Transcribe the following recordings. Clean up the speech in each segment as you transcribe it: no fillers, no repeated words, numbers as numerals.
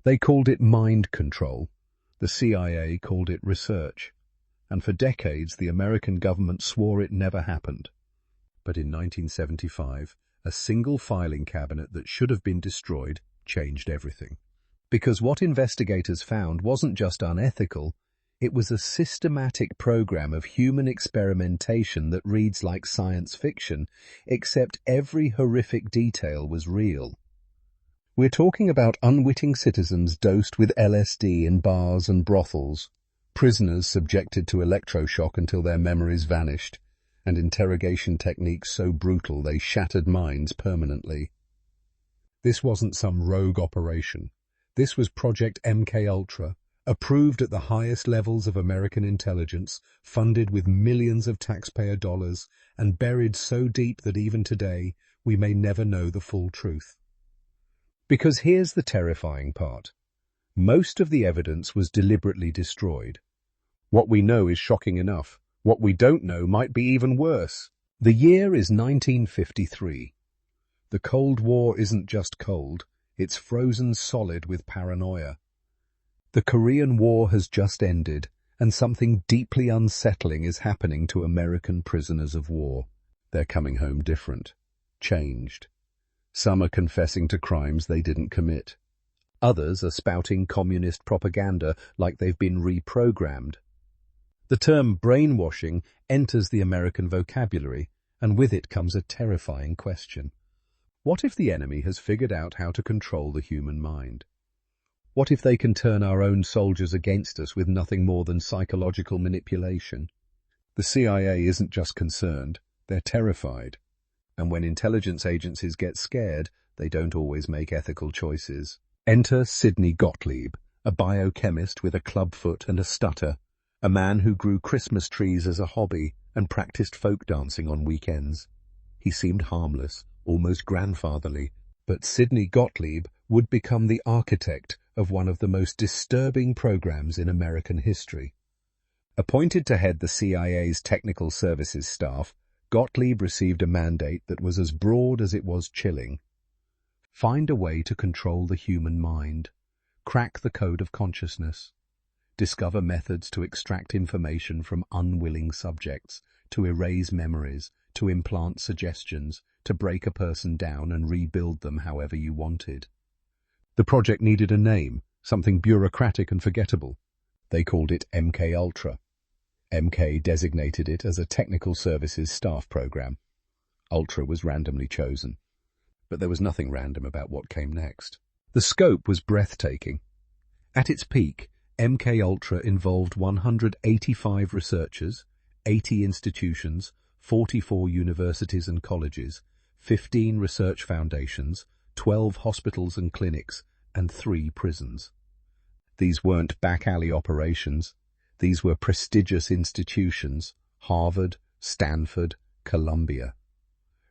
They called it mind control. The CIA called it research. And for decades, the American government swore it never happened. But in 1975, a single filing cabinet that should have been destroyed changed everything. Because what investigators found wasn't just unethical, it was a systematic program of human experimentation that reads like science fiction, except every horrific detail was real. We're talking about unwitting citizens dosed with LSD in bars and brothels, prisoners subjected to electroshock until their memories vanished, and interrogation techniques so brutal they shattered minds permanently. This wasn't some rogue operation. This was Project MKUltra, approved at the highest levels of American intelligence, funded with millions of taxpayer dollars, and buried so deep that even today we may never know the full truth. Because here's the terrifying part. Most of the evidence was deliberately destroyed. What we know is shocking enough. What we don't know might be even worse. The year is 1953. The Cold War isn't just cold, it's frozen solid with paranoia. The Korean War has just ended, and something deeply unsettling is happening to American prisoners of war. They're coming home different, changed. Some are confessing to crimes they didn't commit. Others are spouting communist propaganda like they've been reprogrammed. The term brainwashing enters the American vocabulary, and with it comes a terrifying question. What if the enemy has figured out how to control the human mind? What if they can turn our own soldiers against us with nothing more than psychological manipulation? The CIA isn't just concerned, they're terrified. And when intelligence agencies get scared, they don't always make ethical choices. Enter Sidney Gottlieb, a biochemist with a clubfoot and a stutter, a man who grew Christmas trees as a hobby and practiced folk dancing on weekends. He seemed harmless, almost grandfatherly, but Sidney Gottlieb would become the architect of one of the most disturbing programs in American history. Appointed to head the CIA's technical services staff, Gottlieb received a mandate that was as broad as it was chilling. Find a way to control the human mind, crack the code of consciousness, discover methods to extract information from unwilling subjects, to erase memories, to implant suggestions, to break a person down and rebuild them however you wanted. The project needed a name, something bureaucratic and forgettable. They called it MKUltra. MK designated it as a technical services staff program. Ultra was randomly chosen. But there was nothing random about what came next. The scope was breathtaking. At its peak, MKUltra involved 185 researchers, 80 institutions, 44 universities and colleges, 15 research foundations, 12 hospitals and clinics, and 3 prisons. These weren't back-alley operations. These were prestigious institutions: Harvard, Stanford, Columbia.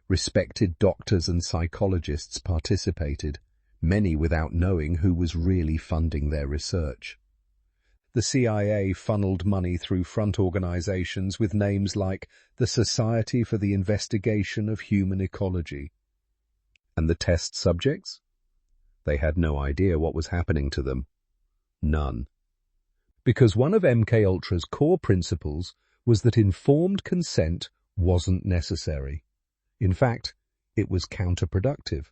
Respected doctors and psychologists participated, many without knowing who was really funding their research. The CIA funneled money through front organizations with names like the Society for the Investigation of Human Ecology. And the test subjects? They had no idea what was happening to them. None. Because one of MKUltra's core principles was that informed consent wasn't necessary. In fact, it was counterproductive.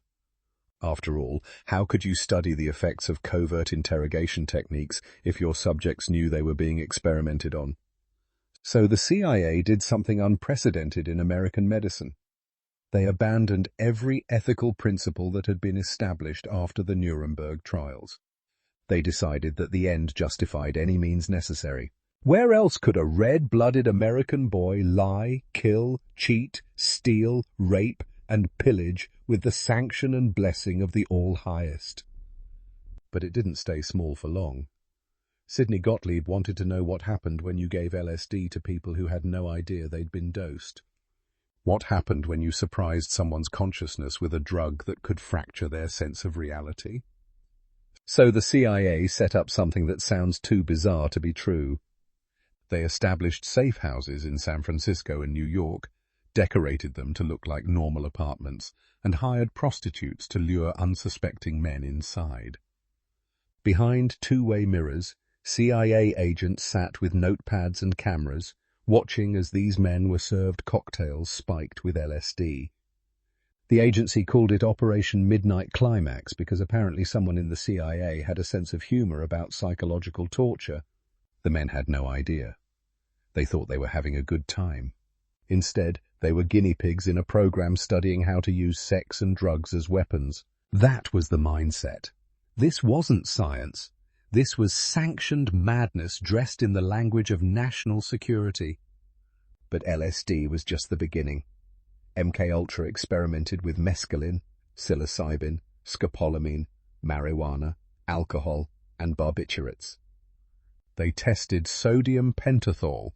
After all, how could you study the effects of covert interrogation techniques if your subjects knew they were being experimented on? So the CIA did something unprecedented in American medicine. They abandoned every ethical principle that had been established after the Nuremberg trials. They decided that the end justified any means necessary. Where else could a red-blooded American boy lie, kill, cheat, steal, rape, and pillage with the sanction and blessing of the All-Highest? But it didn't stay small for long. Sidney Gottlieb wanted to know what happened when you gave LSD to people who had no idea they'd been dosed. What happened when you surprised someone's consciousness with a drug that could fracture their sense of reality? So the CIA set up something that sounds too bizarre to be true. They established safe houses in San Francisco and New York, decorated them to look like normal apartments, and hired prostitutes to lure unsuspecting men inside. Behind two-way mirrors, CIA agents sat with notepads and cameras, watching as these men were served cocktails spiked with LSD. The agency called it Operation Midnight Climax because apparently someone in the CIA had a sense of humor about psychological torture. The men had no idea. They thought they were having a good time. Instead, they were guinea pigs in a program studying how to use sex and drugs as weapons. That was the mindset. This wasn't science. This was sanctioned madness dressed in the language of national security. But LSD was just the beginning. MKUltra experimented with mescaline, psilocybin, scopolamine, marijuana, alcohol, and barbiturates. They tested sodium pentothal,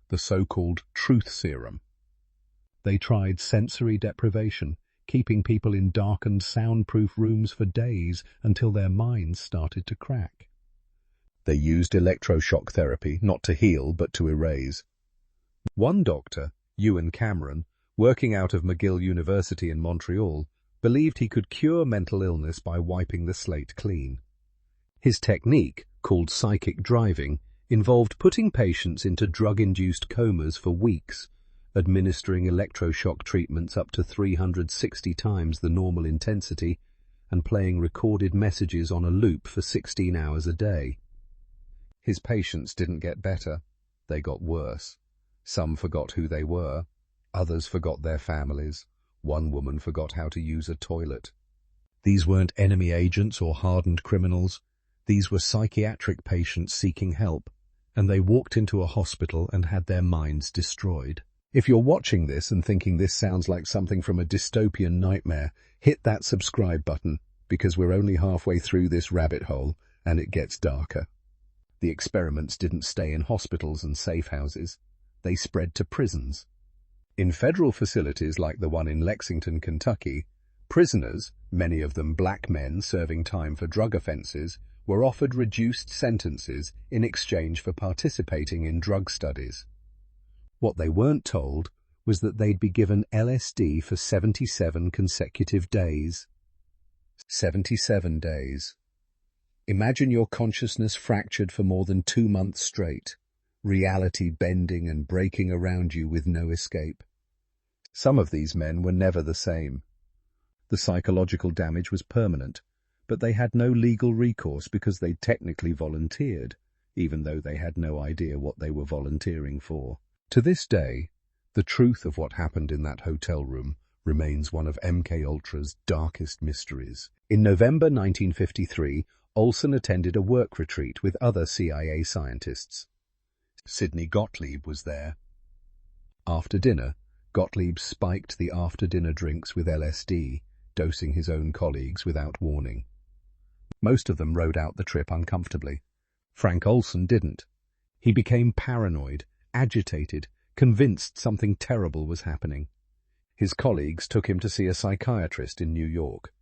the so-called truth serum. They tried sensory deprivation, keeping people in darkened, soundproof rooms for days until their minds started to crack. They used electroshock therapy, not to heal but to erase. One doctor, Ewan Cameron, working out of McGill University in Montreal, believed he could cure mental illness by wiping the slate clean. His technique, called psychic driving, involved putting patients into drug-induced comas for weeks, administering electroshock treatments up to 360 times the normal intensity, and playing recorded messages on a loop for 16 hours a day. His patients didn't get better, they got worse. Some forgot who they were, others forgot their families, one woman forgot how to use a toilet. These weren't enemy agents or hardened criminals, these were psychiatric patients seeking help, and they walked into a hospital and had their minds destroyed. If you're watching this and thinking this sounds like something from a dystopian nightmare, hit that subscribe button, because we're only halfway through this rabbit hole, and it gets darker. The experiments didn't stay in hospitals and safe houses. They spread to prisons. In federal facilities like the one in Lexington, Kentucky, prisoners, many of them black men serving time for drug offenses, were offered reduced sentences in exchange for participating in drug studies. What they weren't told was that they'd be given LSD for 77 consecutive days. 77 days. Imagine your consciousness fractured for more than 2 months straight, reality bending and breaking around you with no escape. Some of these men were never the same. The psychological damage was permanent, but they had no legal recourse because they technically volunteered, even though they had no idea what they were volunteering for. To this day, the truth of what happened in that hotel room remains one of MKUltra's darkest mysteries. In November 1953, Olson attended a work retreat with other CIA scientists. Sidney Gottlieb was there. After dinner, Gottlieb spiked the after-dinner drinks with LSD, dosing his own colleagues without warning. Most of them rode out the trip uncomfortably. Frank Olson didn't. He became paranoid, agitated, convinced something terrible was happening. His colleagues took him to see a psychiatrist in New York.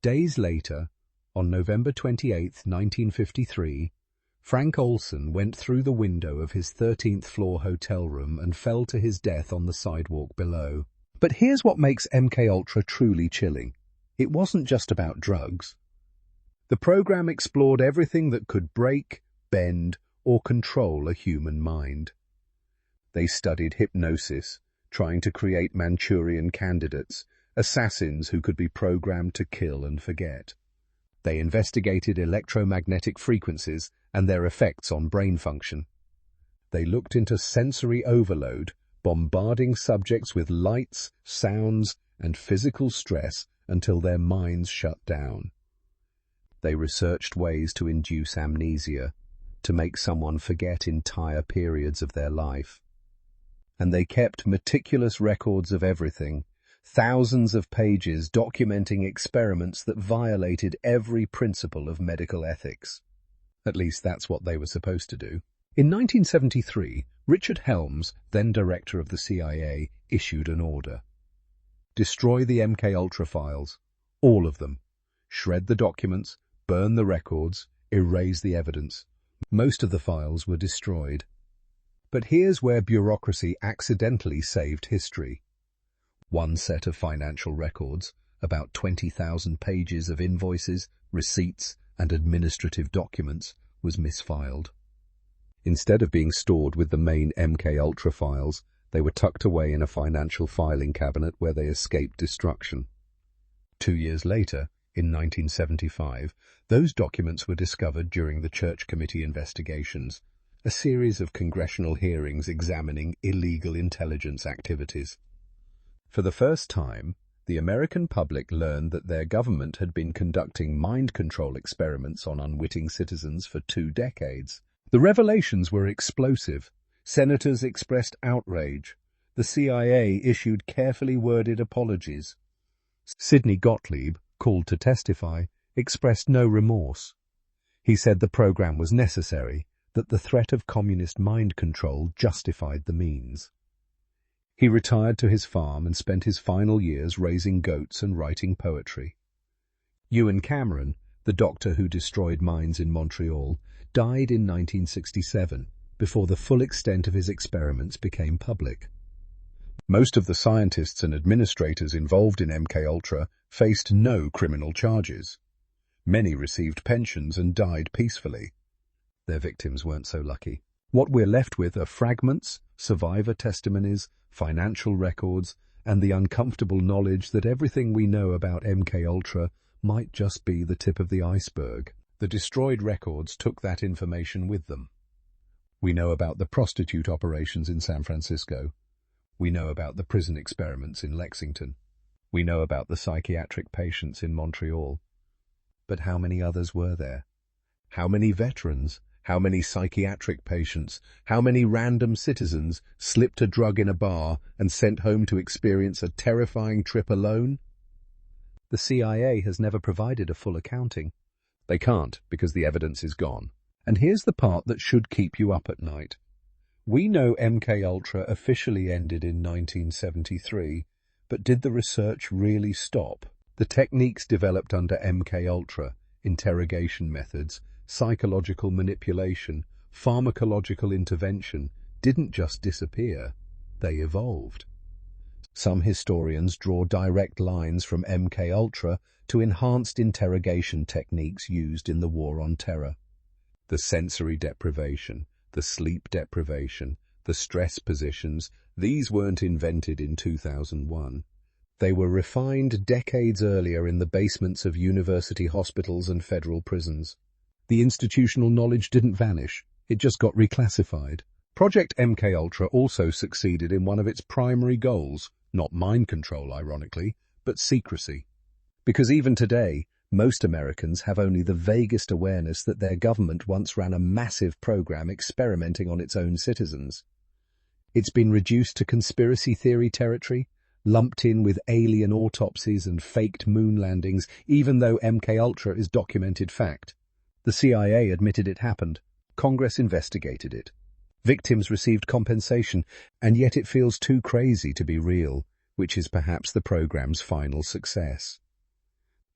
Days later, on November 28, 1953, Frank Olson went through the window of his 13th floor hotel room and fell to his death on the sidewalk below. But here's what makes MKUltra truly chilling. It wasn't just about drugs. The program explored everything that could break, bend, or control a human mind. They studied hypnosis, trying to create Manchurian candidates, assassins who could be programmed to kill and forget. They investigated electromagnetic frequencies and their effects on brain function. They looked into sensory overload, bombarding subjects with lights, sounds, and physical stress until their minds shut down. They researched ways to induce amnesia, to make someone forget entire periods of their life. And they kept meticulous records of everything, thousands of pages documenting experiments that violated every principle of medical ethics. At least that's what they were supposed to do. In 1973, Richard Helms, then director of the CIA, issued an order. Destroy the MKUltra files, all of them. Shred the documents, burn the records, erase the evidence. Most of the files were destroyed. But here's where bureaucracy accidentally saved history. One set of financial records, about 20,000 pages of invoices, receipts, and administrative documents was misfiled. Instead of being stored with the main MKUltra files, they were tucked away in a financial filing cabinet where they escaped destruction. 2 years later, in 1975, those documents were discovered during the Church Committee investigations, a series of congressional hearings examining illegal intelligence activities. For the first time, the American public learned that their government had been conducting mind control experiments on unwitting citizens for 2 decades. The revelations were explosive. Senators expressed outrage. The CIA issued carefully worded apologies. Sidney Gottlieb, called to testify, expressed no remorse. He said the program was necessary, that the threat of communist mind control justified the means. He retired to his farm and spent his final years raising goats and writing poetry. Ewan Cameron, the doctor who destroyed mines in Montreal, died in 1967, before the full extent of his experiments became public. Most of the scientists and administrators involved in MKUltra faced no criminal charges. Many received pensions and died peacefully. Their victims weren't so lucky. What we're left with are fragments, survivor testimonies, financial records, and the uncomfortable knowledge that everything we know about MKUltra might just be the tip of the iceberg. The destroyed records took that information with them. We know about the prostitute operations in San Francisco. We know about the prison experiments in Lexington. We know about the psychiatric patients in Montreal. But how many others were there? How many veterans? How many psychiatric patients? How many random citizens slipped a drug in a bar and sent home to experience a terrifying trip alone? The CIA has never provided a full accounting. They can't because the evidence is gone. And here's the part that should keep you up at night. We know MKUltra officially ended in 1973, but did the research really stop? The techniques developed under MKUltra, interrogation methods, psychological manipulation, pharmacological intervention, didn't just disappear, they evolved. Some historians draw direct lines from MKUltra to enhanced interrogation techniques used in the War on Terror. The sensory deprivation, the sleep deprivation, the stress positions, these weren't invented in 2001. They were refined decades earlier in the basements of university hospitals and federal prisons. The institutional knowledge didn't vanish, it just got reclassified. Project MKUltra also succeeded in one of its primary goals, not mind control, ironically, but secrecy. Because even today, most Americans have only the vaguest awareness that their government once ran a massive program experimenting on its own citizens. It's been reduced to conspiracy theory territory, lumped in with alien autopsies and faked moon landings, even though MKUltra is documented fact. The CIA admitted it happened. Congress investigated it. Victims received compensation, and yet it feels too crazy to be real, which is perhaps the program's final success.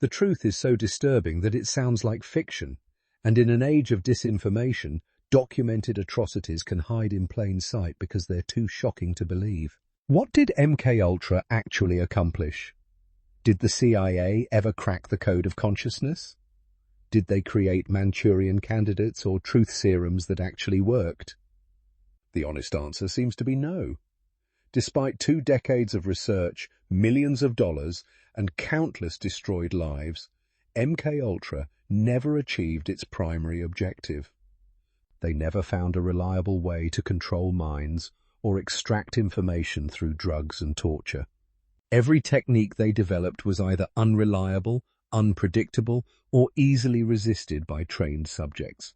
The truth is so disturbing that it sounds like fiction, and in an age of disinformation, documented atrocities can hide in plain sight because they're too shocking to believe. What did MKUltra actually accomplish? Did the CIA ever crack the code of consciousness? Did they create Manchurian candidates or truth serums that actually worked? The honest answer seems to be no. Despite 2 decades of research, millions of dollars, and countless destroyed lives, MKUltra never achieved its primary objective. They never found a reliable way to control minds or extract information through drugs and torture. Every technique they developed was either unreliable, unpredictable, or easily resisted by trained subjects.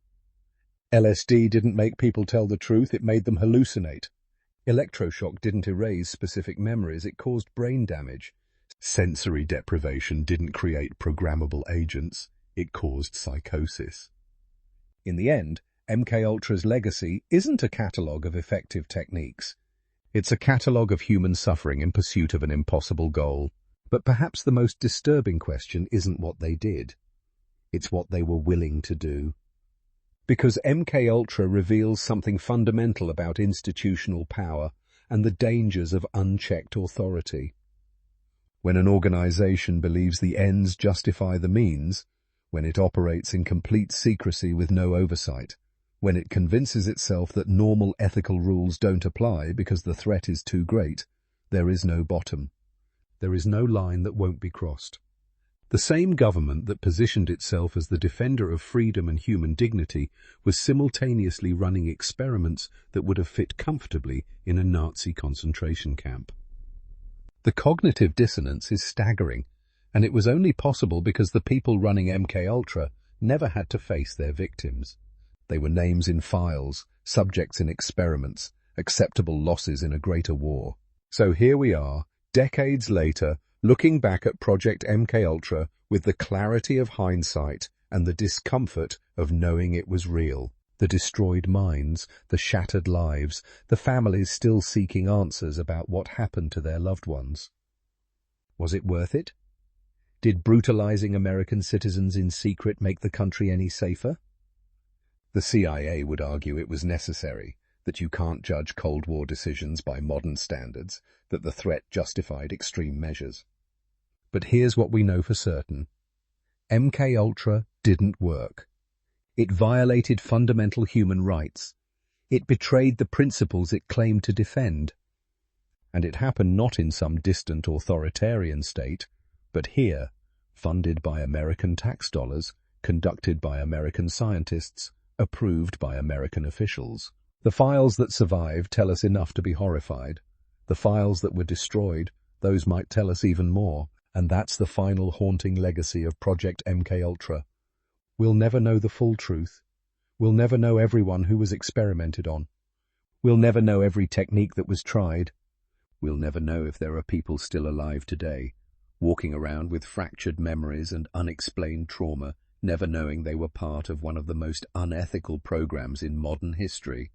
LSD didn't make people tell the truth, it made them hallucinate. Electroshock didn't erase specific memories, it caused brain damage. Sensory deprivation didn't create programmable agents, it caused psychosis. In the end, MKUltra's legacy isn't a catalogue of effective techniques. It's a catalogue of human suffering in pursuit of an impossible goal. But perhaps the most disturbing question isn't what they did. It's what they were willing to do. Because MKUltra reveals something fundamental about institutional power and the dangers of unchecked authority. When an organization believes the ends justify the means, when it operates in complete secrecy with no oversight, when it convinces itself that normal ethical rules don't apply because the threat is too great, there is no bottom. There is no line that won't be crossed. The same government that positioned itself as the defender of freedom and human dignity was simultaneously running experiments that would have fit comfortably in a Nazi concentration camp. The cognitive dissonance is staggering, and it was only possible because the people running MKUltra never had to face their victims. They were names in files, subjects in experiments, acceptable losses in a greater war. So here we are, decades later, looking back at Project MKUltra with the clarity of hindsight and the discomfort of knowing it was real. The destroyed minds, the shattered lives, the families still seeking answers about what happened to their loved ones. Was it worth it? Did brutalizing American citizens in secret make the country any safer? The CIA would argue it was necessary, that you can't judge Cold War decisions by modern standards, that the threat justified extreme measures. But here's what we know for certain. MKUltra didn't work. It violated fundamental human rights. It betrayed the principles it claimed to defend. And it happened not in some distant authoritarian state, but here, funded by American tax dollars, conducted by American scientists, approved by American officials. The files that survived tell us enough to be horrified. The files that were destroyed, those might tell us even more. And that's the final haunting legacy of Project MKUltra. We'll never know the full truth. We'll never know everyone who was experimented on. We'll never know every technique that was tried. We'll never know if there are people still alive today, walking around with fractured memories and unexplained trauma, never knowing they were part of one of the most unethical programs in modern history.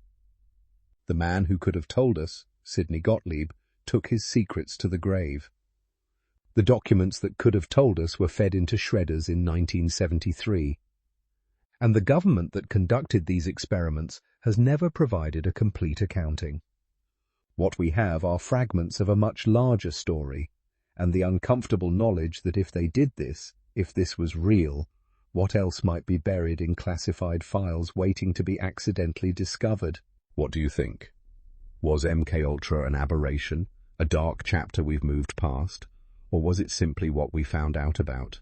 The man who could have told us, Sidney Gottlieb, took his secrets to the grave. The documents that could have told us were fed into shredders in 1973. And the government that conducted these experiments has never provided a complete accounting. What we have are fragments of a much larger story, and the uncomfortable knowledge that if they did this, if this was real, what else might be buried in classified files waiting to be accidentally discovered? What do you think? Was MKUltra an aberration, a dark chapter we've moved past? Or was it simply what we found out about?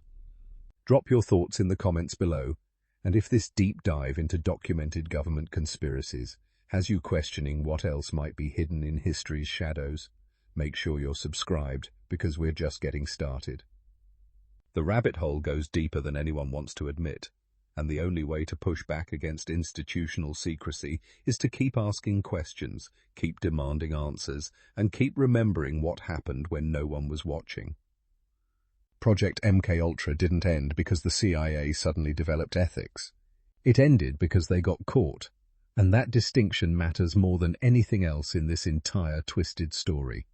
Drop your thoughts in the comments below, and if this deep dive into documented government conspiracies has you questioning what else might be hidden in history's shadows, make sure you're subscribed because we're just getting started. The rabbit hole goes deeper than anyone wants to admit, and the only way to push back against institutional secrecy is to keep asking questions, keep demanding answers, and keep remembering what happened when no one was watching. Project MKUltra didn't end because the CIA suddenly developed ethics. It ended because they got caught, and that distinction matters more than anything else in this entire twisted story.